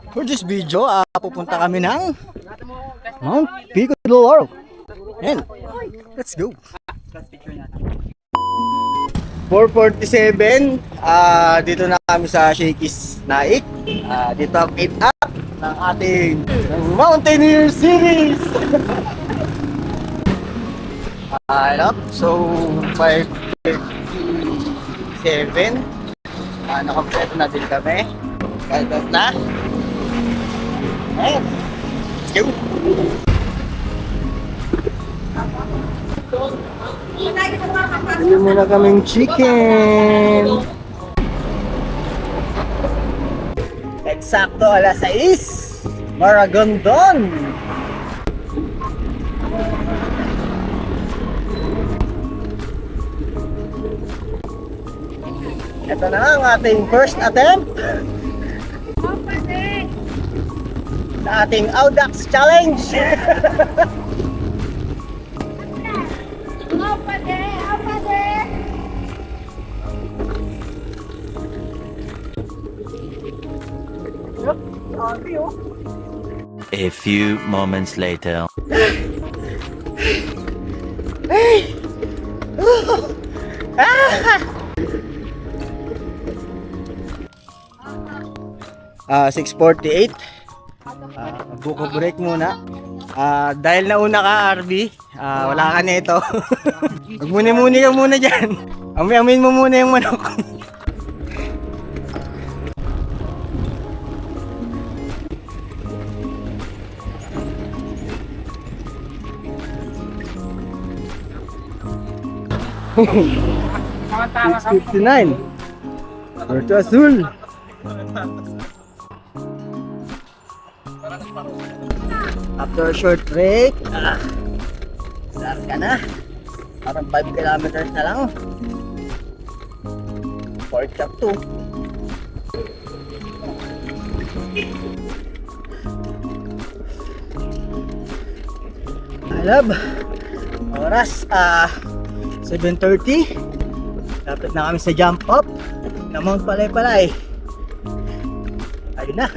For this video, pupunta kami ng Mount Pico del Oro. And let's go. 4:47, dito na kami sa Shakey's Naik. Dito ang meet up ng ating Mountaineer Series. So 5:37, nakampleto na din kami. Kaya na. Ayan, let's go. Bili muna kaming chicken. Eksakto alas 6, Maragondon. Ito na ang ating first attempt sa ating Audax Challenge. A few moments later. Hey! 6:48. Buko break muna. Dahil nauna ka, RB, wala ka nito. Magmuni-muni ka muna dyan. Amin mo muna yung manok. $6.59 Puerto Azul. After a short break, start ka na. Parang 5 kilometers na lang. Pork chop 2. Alab, oras 7:30. Lapit na kami sa jump up na Mount Palay-Palay. Ayun na,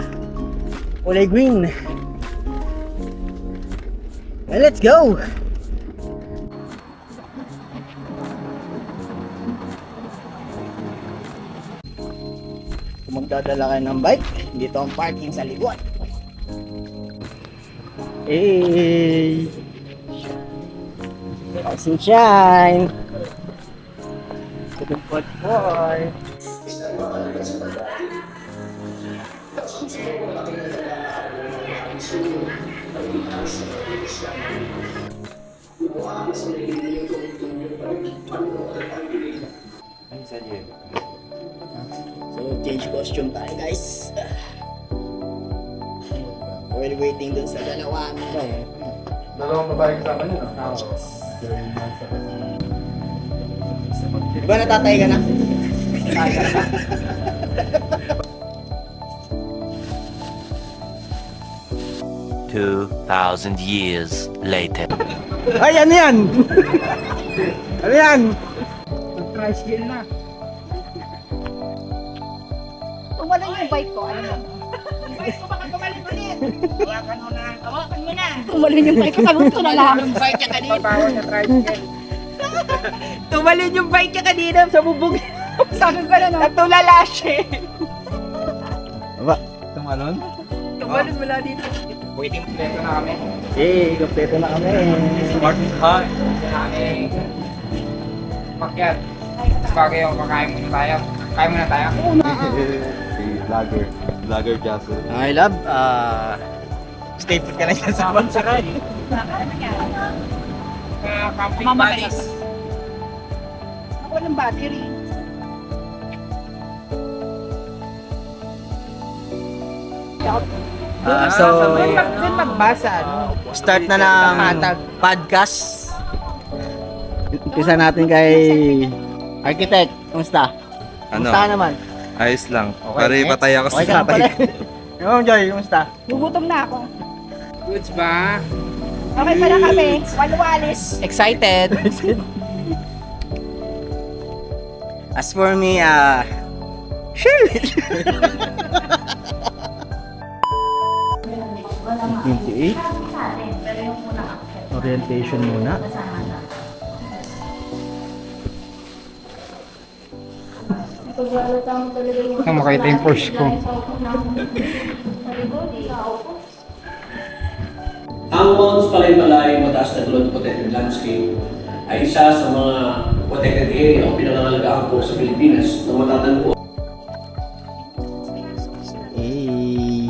kulay green. And let's go! Kung magdadala kayo ng bike, dito ang parking sa likod. Hey! Rise and shine! Good boy! So, change costume tayo, guys. While waiting dun sa dalawa. Dalawang babae kasama niyo, no? Di ba natatay ka na? 2,000 years later. Ay, ano yan? Ano yan? Tricycle na. Tumalon yung bike ko, alam mo. Yung bike ko baka tumalon ulit. Hawakan mo na. Hawakan mo na. Tumalon yung bike ko, sabi ko na lang. Yung bike niya kanina. Bawal na tricycle. Tumalon yung bike niya kanina sa bubog. Sabi ko na, no? Natulala siya. Aba. Tumalon? Tumalon mula dito. Waiting pleto na kami. Hey, kompleto na kami. Smart hug. Aming pakyat. Bagay yung kakain muna tayo. Kain muna tayo. Si vlogger. Vlogger Jasso. Okay, love. Stay put ka na dyan sa bag. Camping Mamamatay buddies. Ako ng battery. So, Doon magbasa, no? start na ng podcast. Umpisa natin kay Architect. Kumusta? Ano? Kumusta naman? Ayos lang. Okay, Pare next. patay ako Okay sa ka pala. Yung Joy, kumusta? Gugutom na ako. Goods ba? Okay pala kami. Walwalis. Excited. As for me, sure. 28. Orientation muna. Kung makita yung Porsche ko. Ang Mons Palay-Palay Mataas na Tulad Protected Landscape ay isa sa mga protected area o pinangangalagahan po sa Pilipinas na matatagpuan. Hey,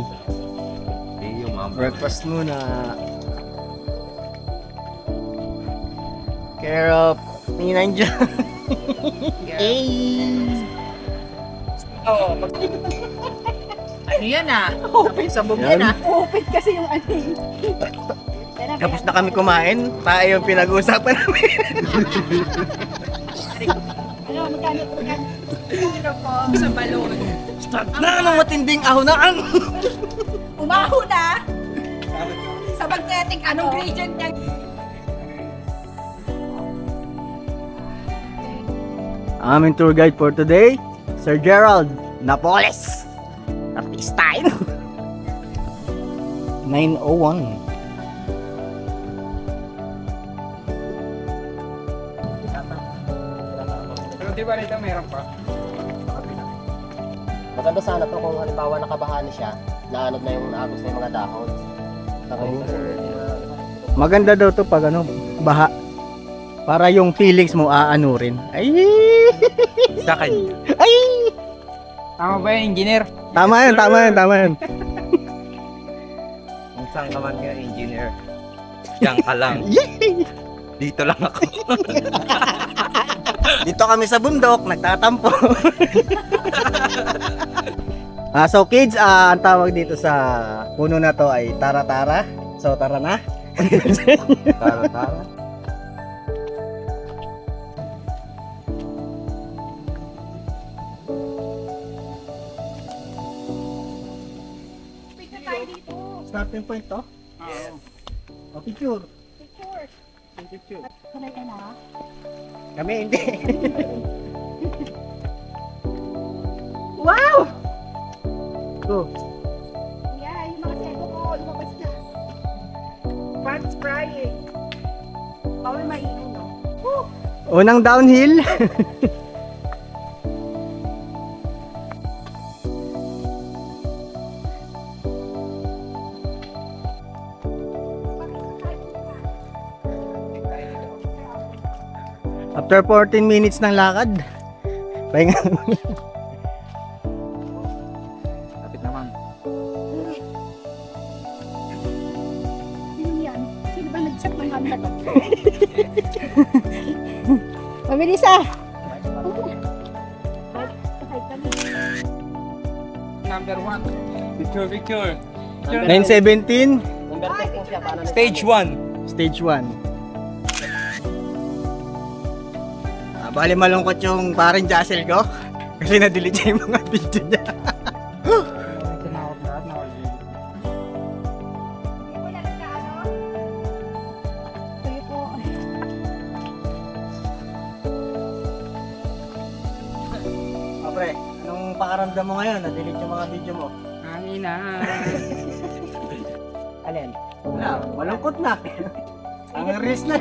yung mama. breakfast muna. Care of Ninang dyan. Hey! Ano yan ah? Sabog yan ah. Open kasi yung ano eh. Tapos na kami kumain. Tayo yung pinag-uusapan namin. Ano, magkano? Ano po? Sa balon. Start na ng matinding ahunaan. Umaho na! Sa magnetic, anong gradient niya? Aming tour guide for today, Sir Gerald Napoles. Artistine. 901. Pero di ba rito meron pa? Maganda sana to kung halimbawa nakabahan siya, naanod na yung naagos na yung mga dahon. Maganda daw to pag ano, baha. Para yung feelings mo aano rin. Ay! Sa kanya. Ay! Tama ba yung engineer? Tama yan, tama yan, tama yan. Kung saan ka man nga, engineer. Diyan ka lang. Dito lang ako. Dito kami sa bundok, nagtatampo. So kids, ang tawag dito sa puno na to ay tara-tara. So tara na. Tara-tara. Wait na tayo dito. Starting point to? Yes. Picture. Picture. Picture. Sanay ka na? Kami hindi. Wow! Go. Yeah, yung mga sebo ko, lumabas na. Pants frying. Bawal mainom, no? Woo! Unang downhill. After 14 minutes ng lakad. Pahinga. Lapit naman. Sino yan? Sino ba nag-check ng handa ko? Mabilis ah! Number 1. Picture. 9:17. Converted po siya, paano Stage 1. Stage 1. Bali malungkot yung parang Jassel ko. Kasi na-delete siya yung mga video niya. Tinawag lahat na all Wala na ka ano? Kayo po. Pre, anong pakaramdam mo ngayon? Na-delete yung mga video mo. Amina. Alin? Wala, malungkot na. Ang risk na.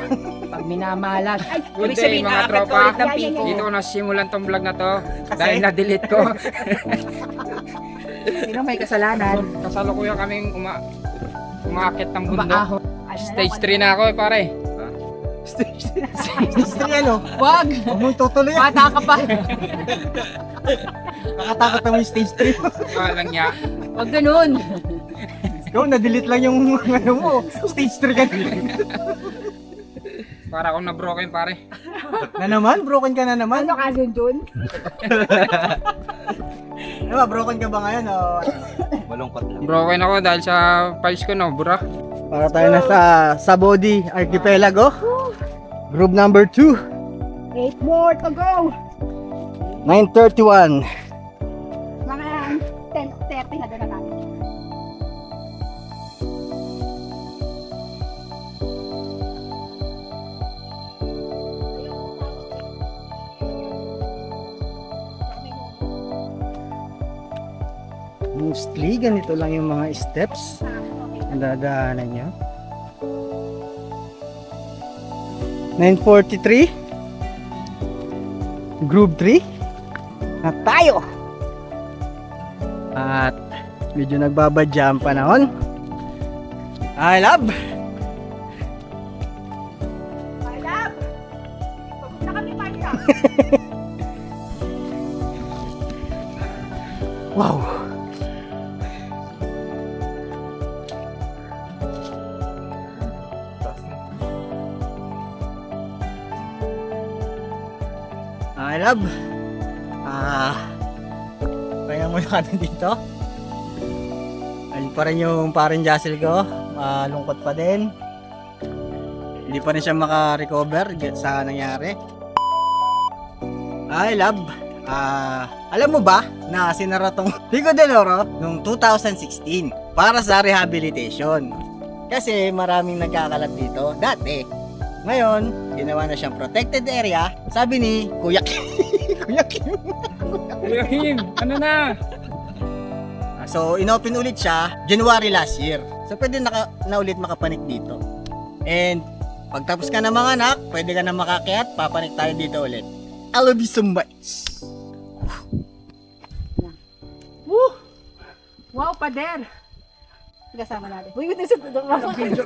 Pag minamalas. Good Ibig day sabihin, mga aakyat tropa. ka ulit ng piko. Dito ko nasimulan tong vlog na to. Dahil na-delete ko. Sino may kasalanan? Kasalukuyan kaming umaakit ng bundok. Maahon. Stage 3 na ako pare. Stage 3 ano? Wag! Huwag mong tutuloy. Bata ka pa. Nakatakot naman yung stage 3. Walang niya. Wag ganun. Ikaw, na-delete lang yung ano mo. Stage 3 ka Para akong na-broken pare. na naman? Broken ka na naman? Ano ka dun? Ano ba, broken ka ba ngayon? O... Malungkot lang. Broken ako dahil sa files ko no, bura. Para tayo na sa Sabodi Archipelago. Group number 2. 8 more to go! 9:31. Mga 10:30 na doon na tayo. Mostly, ganito lang yung mga steps. Ang dadaanan nyo. 9:43. Group 3. Na tayo! At medyo nagbabadya ang panahon. I love! My love! Pagpunta kami Maya. Wow! I love! Kaya muna ka dito. Ayun pa rin yung parang Jassel ko. Malungkot pa din. Hindi pa rin siya makarecover sa nangyari. I love! Alam mo ba na sinara tong Pico del Oro noong 2016 para sa rehabilitation? Kasi maraming nagkakalat dito dati. Ngayon, ginawa na siyang protected area. Sabi ni Kuya Kim. Kuya Kim. Kuya Kim, ano na? So, inopen ulit siya January last year. So, pwede na ulit makapanik dito. And, pagtapos ka na mga anak, pwede ka na makakyat, papanik tayo dito ulit. I love you so much. Woo! Wow, pader! Kasama natin. Uy, ito sa video.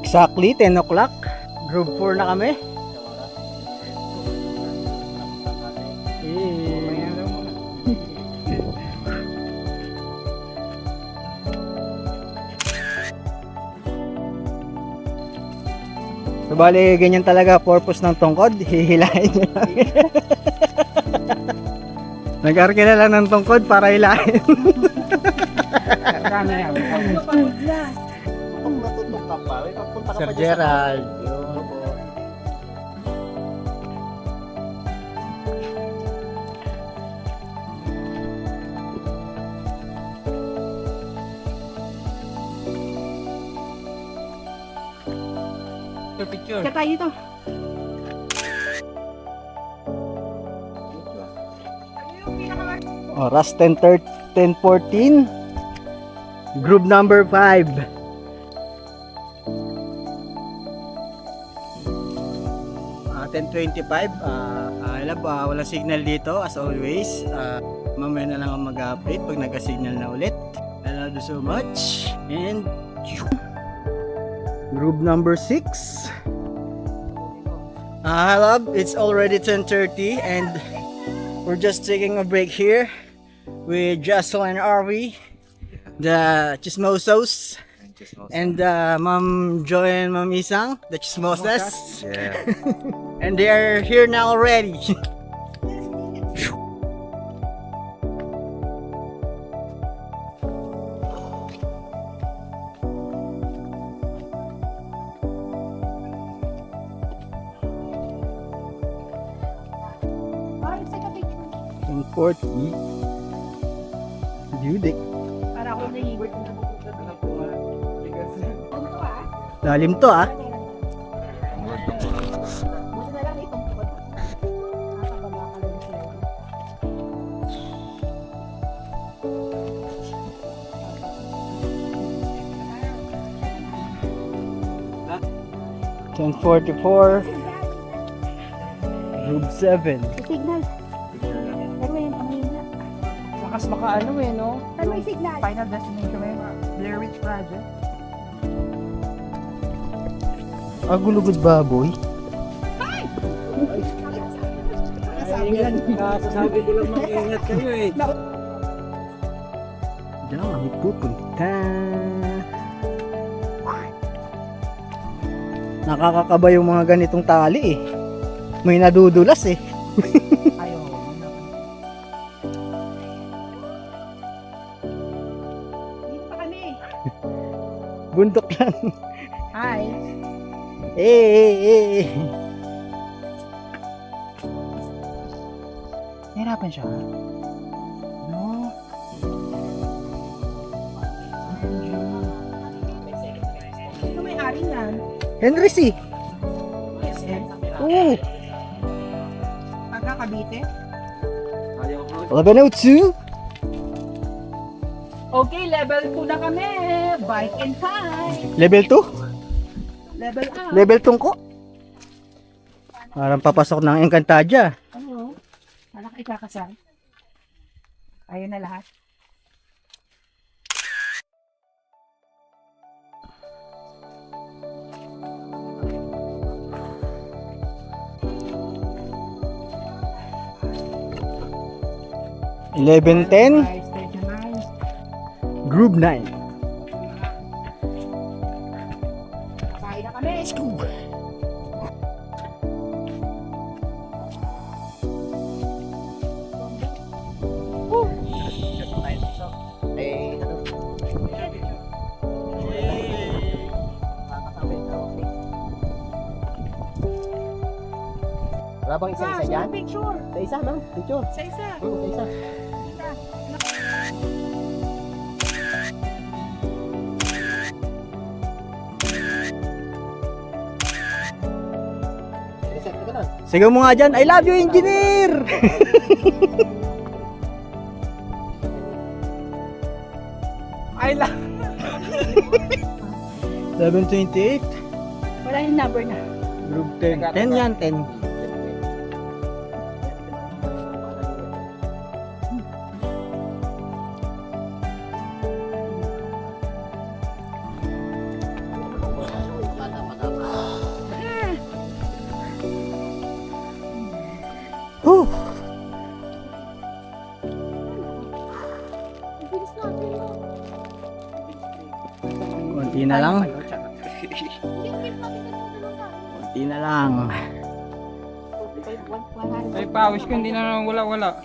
Exactly 10 o'clock. Group 4 na kami. So bali, ganyan talaga purpose ng tungkod. Hihilain nyo lang. Nag-arke na lang ng tungkod para hilain. Sana yan. Kung matutok ka pa, may pagpunta ka Sir pa dyan Gerald. Yun po. Picture. Kaya tayo dito. Oras 10:14. Group number 5. Ah, 10:25. Wala signal dito as always. Mamaya na lang ako mag-update pag nagka-signal na ulit. I love you so much. And group number 6. Love, it's already 10:30 and we're just taking a break here with Jocelyn and RV, the Chismosos, and Mom Joy and Mom Isang, the Chismosas. Yeah. And they are here now already. Ay, sa kapit. 40. Dudik. Para ako naiiwit na. Ano to ah? Lalim to ah. Buti na lang itong tungkod. Nakakababa ka lang siya. 10:44. Group 7. Signal. Pero yun, ang hina. Lakas maka ano eh, no? Saan may signal? Final destination eh, Blair Witch Project. Agulugod baboy. Sasabi ko lang mag-ingat kayo eh. Diyan kami pupunta. Nakakakaba yung mga ganitong tali eh. May nadudulas eh. Ayaw. Bundok lang. Hi. Eh. Nahirapan siya. No. Sino may-ari niyan? Henry C. SM. Oo. Taga Cavite? 1102. Okay, level 2 na kami. Bike and time. Level 2? Level up. Level tungko? Parang papasok ng Encantadia. Oo. Parang ikakasal. Ayun na lahat. Eleven 10. Guys, medyo nice. Group 9. Kain na kami. Let's go. Eh, ano? Makakasabay na ako. Wala bang isa-isa dyan? Picture. Isa-isa, no? Picture. Isa-isa. Isa-isa. Isa-isa, tika lang. Sigaw mo nga dyan, I love you, engineer! I love. 1128. Wala yung number na. Group 10. 10 yan, 10. Whew. Konti na lang. Konti na lang. Ay, pawis ko, hindi na wala.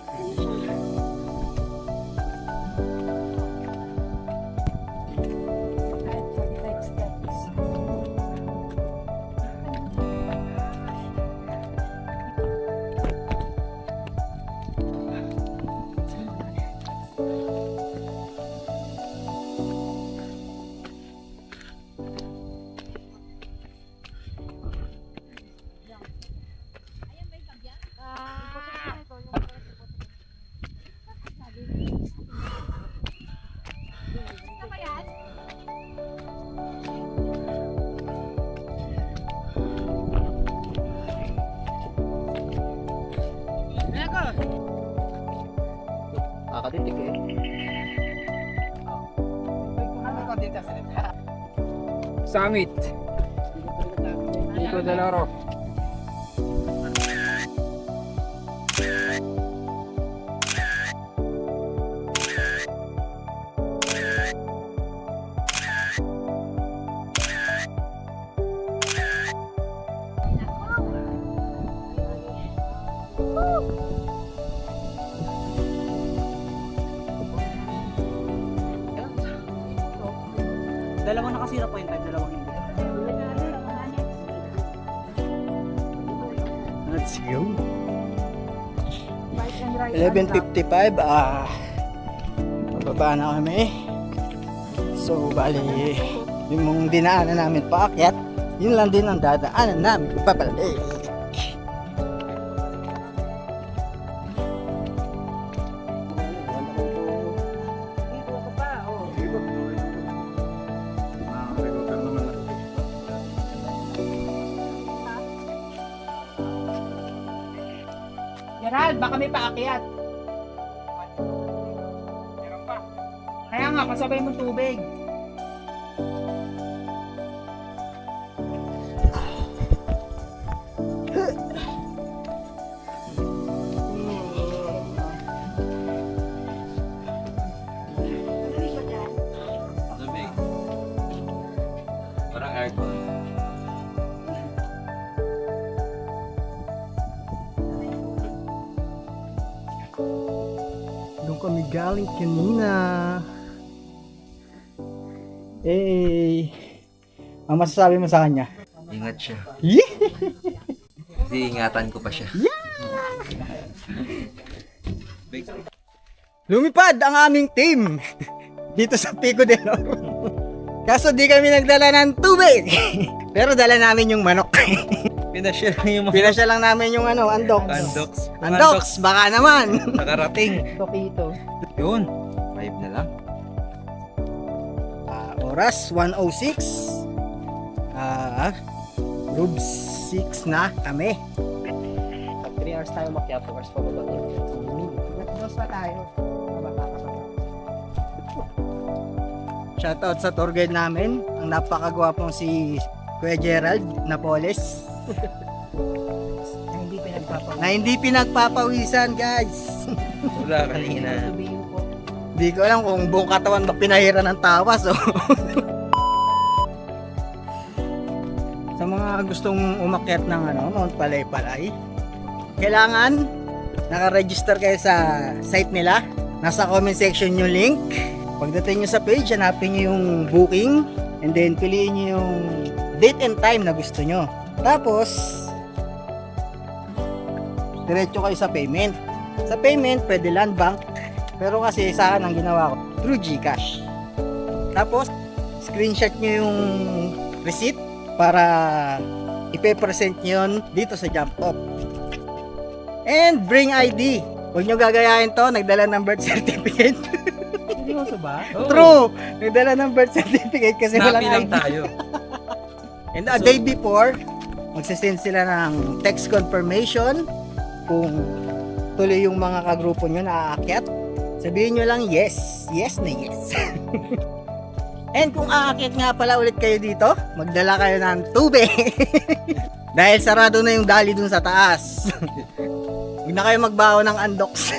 Nakakaditik eh. Summit. Pico del Oro. Dalawang nakasira po yung time, dalawang hindi. Let's go. Bike and ride. 11:55, bababa na kami. So, bali, yung mong dinaanan namin paakyat, yun lang din ang dadaanan namin papalik. Dito ako pa. Oh. Gerald, baka may paakyat. Meron pa. Kaya nga, kasabay mo tubig. Parang aircon. Doon kami galing kanina. Hey! Ang masasabi mo sa kanya? Ingat siya. Yeah! Iingatan ko pa siya. Lumipad ang aming team dito sa Pico del Oro. Kaso di kami nagdala ng tubig. Pero dala namin yung manok. Pinashare lang yung mga Pinasya lang namin yung andox. Andox. Andox, baka naman. Nakarating. Tokito. Yun. 5 na lang. Oras 1:06. Group 6 na kami. Pag 3 hours tayo makyat, 2 hours pa ba ba? Dos pa tayo. Shoutout sa tour guide namin, ang napakagwapong si Kuya Gerald Napoles. Hindi pinagpapaw. Na hindi pinagpapawisan, guys. Wala kanina. Sabihin ko. Hindi ko alam kung buong katawan ba pinahira ng tawas o. Sa mga gustong umakyat ng Mount Palay-Palay, kailangan naka-register kayo sa site nila. Nasa comment section yung link. Pagdating nyo sa page, hanapin nyo yung booking and then piliin nyo yung date and time na gusto nyo. Tapos, diretso kayo sa payment. Sa payment, pwede land bank. Pero kasi sa akin ang ginawa ko, through GCash. Tapos, screenshot nyo yung receipt para ipe-present nyo yun dito sa Jump Off. And bring ID. Huwag nyo gagayahin to, nagdala ng birth certificate. Seryoso ba? True! Nagdala ng birth certificate kasi walang Snappy lang ID. tayo. And a day before, magsisend sila ng text confirmation kung tuloy yung mga kagrupo nyo na aakyat. Sabihin nyo lang yes. Yes na yes. And kung aakyat nga pala ulit kayo dito, magdala kayo ng tubig. Dahil sarado na yung dali dun sa taas. Huwag na kayo magbaho ng andox.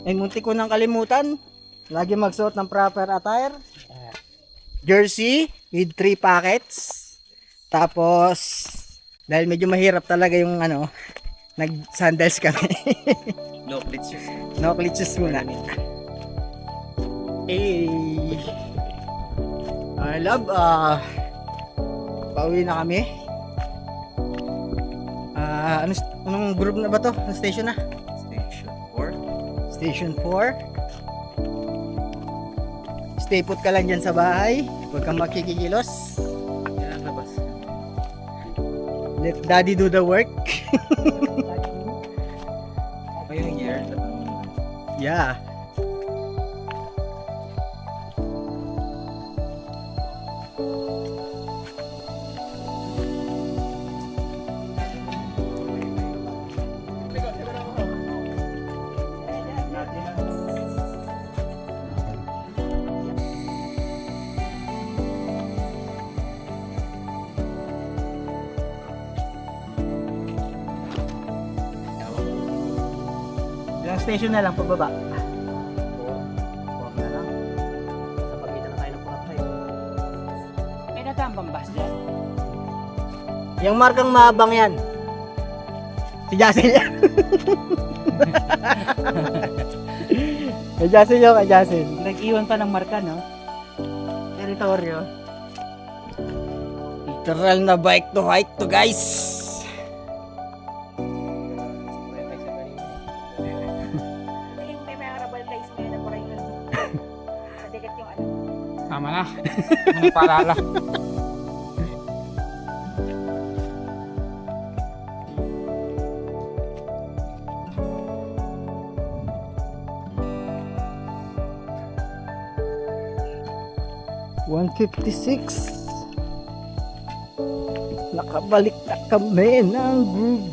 And muntik ko nang kalimutan, lagi magsuot ng proper attire. Jersey with 3 pockets. Tapos, dahil medyo mahirap talaga yung nag-sandals kami. No glitches. No glitches muna. Hey! I love, pauwi na kami. Anong group na ba to? Anong station na? Station 4. Station 4. Stay put ka lang dyan sa bahay. Huwag kang makikikilos. Kailan labas? Let daddy do the work. Ngayong year. Yeah. Ilang station na lang pababa. 4 na lang. Sa pagitan na tayo ng 4 May natambang bus dyan. Yung markang maabang yan. Si Jasil yan. Kay Jasil yun, kay Jasil. Nag-iwan pa ng marka, no? Teritoryo. Literal na bike to hike to, guys. Yung may memorable place mo yun na buray yun. Madigat yung ano. Tama na. Ano paalala? Nakabalik na kami ng Groove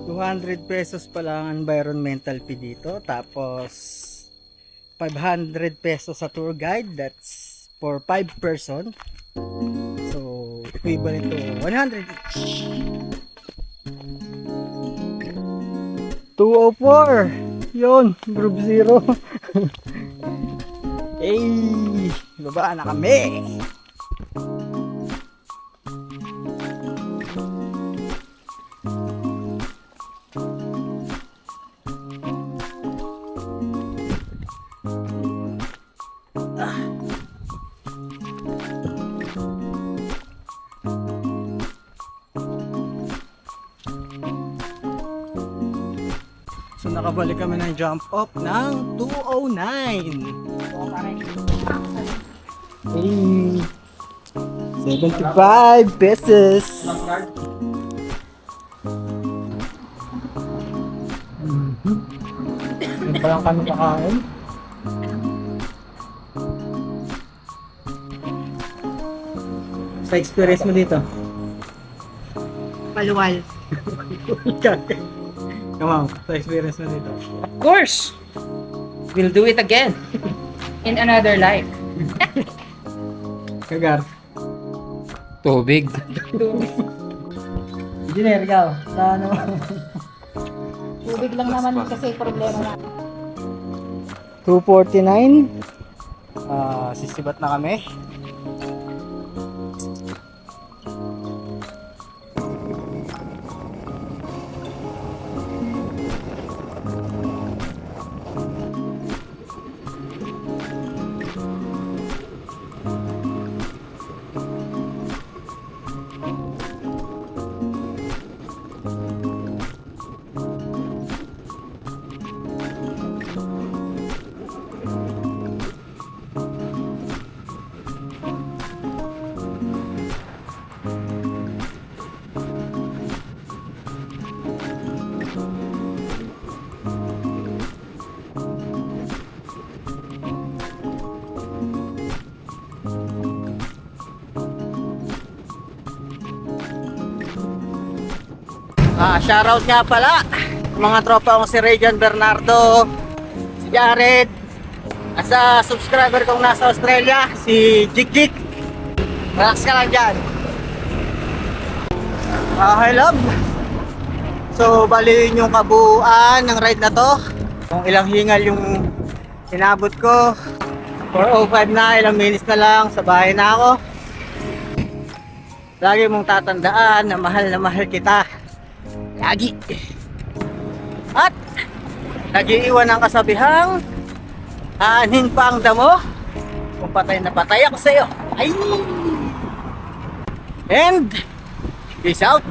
1. 200 pesos pa lang ang environmental fee dito. Tapos 500 pesos sa tour guide. That's for 5 person. So equivalent to 100 each. 204. Yun, group 0. Hey, baba na kami. nakabalik kami ng jump off ng 209. Hey, 75 pesos. Hindi pa lang kami kakain. Sa experience mo dito? Maluwal. Come on, sa experience mo dito. Of course! We'll do it again. In another life. Kagar. Tubig. Engineer, ikaw. Sa ano? Tubig lang naman kasi problema na. 249. Sisibat na kami. Shoutout nga pala mga tropa kong si Regan Bernardo, si Jared, at sa subscriber kong nasa Australia, si Jik. Relax ka lang dyan. Hi love. So bali yung kabuuan ng ride na to, kung ilang hingal yung inabot ko. 4:05 na, ilang minutes na lang sa bahay na ako. Lagi mong tatandaan na mahal kita. Lagi. At nag-iiwan ang kasabihang aanhin pa ang damo kung patay na patay ako sa'yo. Ay! And peace out.